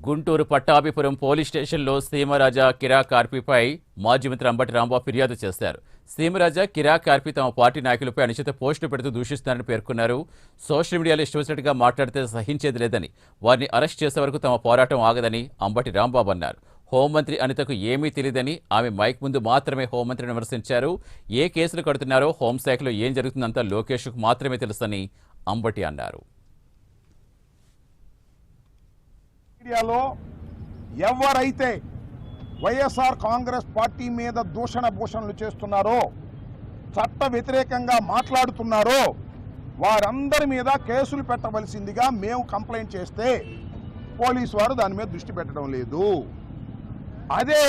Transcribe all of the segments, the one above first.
Guntur Pattabhipuram police స్టేషన్లో సీమరాజా కిరా కార్పీపై మాజీ మంత్రి అంబటి రాంబాబు ఫిర్యాదు చేశారు. సీమరాజా కిరా కార్పీ తమ పార్టీ నాయకులపై అనుచిత పోస్టులు పెడుతూ దూషిస్తున్నారని పేర్కొన్నారు. సోషల్ మీడియాలో ఇష్టమొచ్చినట్టుగా మాట్లాడితే సహించేది లేదని, వారిని అరెస్ట్ చేసే వరకు తమ పోరాటం ఆగదని అంబటి రాంబాబు అన్నారు. హోంమంత్రి అనితకు ఏమీ తెలియదని, ఆమె మైక్ ముందు మాత్రమే హోంమంత్రిని విమర్శించారు. ఏ కేసులు కడుతున్నారో, హోంశాఖలో ఏం జరుగుతుందంతా లోకేష్కు మాత్రమే తెలుసని అంబటి అన్నారు. మీడియాలో ఎవరైతే వైఎస్ఆర్ కాంగ్రెస్ పార్టీ మీద భూషణలు చేస్తున్నారో, చట్ట వ్యతిరేకంగా మాట్లాడుతున్నారో వారందరి మీద కేసులు పెట్టవలసిందిగా మేము కంప్లైంట్ చేస్తే పోలీసు వారు దాని మీద దృష్టి పెట్టడం లేదు. అదే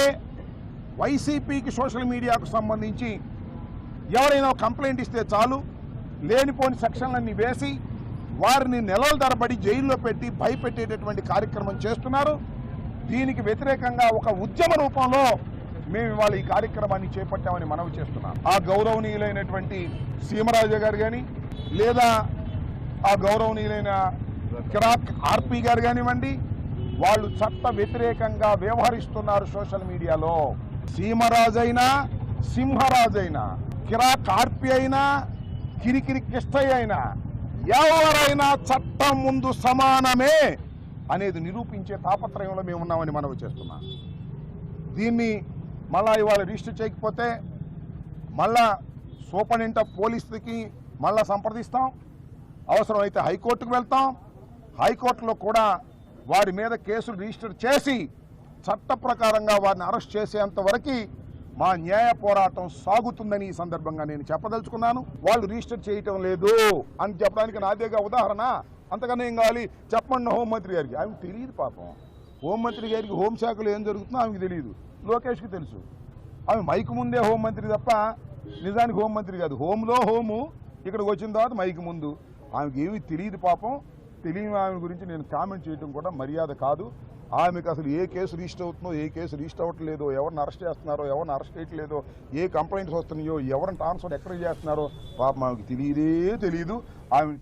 వైసీపీకి సోషల్ మీడియాకు సంబంధించి ఎవరైనా కంప్లైంట్ ఇస్తే చాలు, లేనిపోని సెక్షన్లన్నీ వేసి వారిని నెలల తరబడి జైల్లో పెట్టి భయపెట్టేటటువంటి కార్యక్రమం చేస్తున్నారు. దీనికి వ్యతిరేకంగా ఒక ఉద్యమ రూపంలో మేము ఇవాళ ఈ కార్యక్రమాన్ని చేపట్టామని మనవి చేస్తున్నాం. ఆ గౌరవనీయులైనటువంటి సీమరాజా గారు కానీ, లేదా ఆ గౌరవనీయులైన కిరాక్ ఆర్పీ గారు కానివ్వండి, వాళ్ళు చట్ట వ్యతిరేకంగా వ్యవహరిస్తున్నారు సోషల్ మీడియాలో. సీమరాజైనా, సింహరాజైనా, కిరాక్ ఆర్పీ అయినా, కిరికిరి కిష్టయ్య అయినా, ఎవరైనా చట్టం ముందు సమానమే అనేది నిరూపించే తాపత్రయంలో మేము ఉన్నామని మనవి చేస్తున్నాం. దీన్ని మళ్ళా ఇవాళ రిజిస్టర్ చేయకపోతే మళ్ళా సూపరింటెండెంట్ ఆఫ్ పోలీసుకి మళ్ళా సంప్రదిస్తాం. అవసరమైతే హైకోర్టుకు వెళ్తాం. హైకోర్టులో కూడా వారి మీద కేసులు రిజిస్టర్ చేసి చట్ట ప్రకారంగా వారిని అరెస్ట్ చేసేంత వరకు మా న్యాయ పోరాటం సాగుతుందని ఈ సందర్భంగా నేను చెప్పదలుచుకున్నాను. వాళ్ళు రిజిస్టర్ చేయటం లేదు అని చెప్పడానికి నాదేగా ఉదాహరణ. అంతకన్నా ఏం కావాలి చెప్పండి హోంమంత్రి గారికి. ఆమెకు తెలియదు పాపం. హోంమంత్రి గారికి హోంశాఖలో ఏం జరుగుతుందో ఆమెకు తెలియదు, లోకేష్కి తెలుసు. ఆమె మైకు ముందే హోంమంత్రి తప్ప నిజానికి హోంమంత్రి కాదు. హోంలో హోము, ఇక్కడికి వచ్చిన తర్వాత మైకు ముందు. ఆమెకి ఏమీ తెలియదు పాపం. తెలియని ఆమె గురించి నేను కామెంట్ చేయడం కూడా మర్యాద కాదు. ఆమెకు అసలు ఏ కేసు రిజిస్టర్ అవుతుందో, ఏ కేసు రిజిస్టర్ అవ్వట్లేదో, ఎవరిని అరెస్ట్ చేస్తున్నారో, ఎవరిని అరెస్ట్ చేయట్లేదో, ఏ కంప్లైంట్స్ వస్తున్నాయో, ఎవరిని ట్రాన్స్ఫర్ ఎక్కడ చేస్తున్నారో పాపం ఆమెకు తెలియదు. ఆమె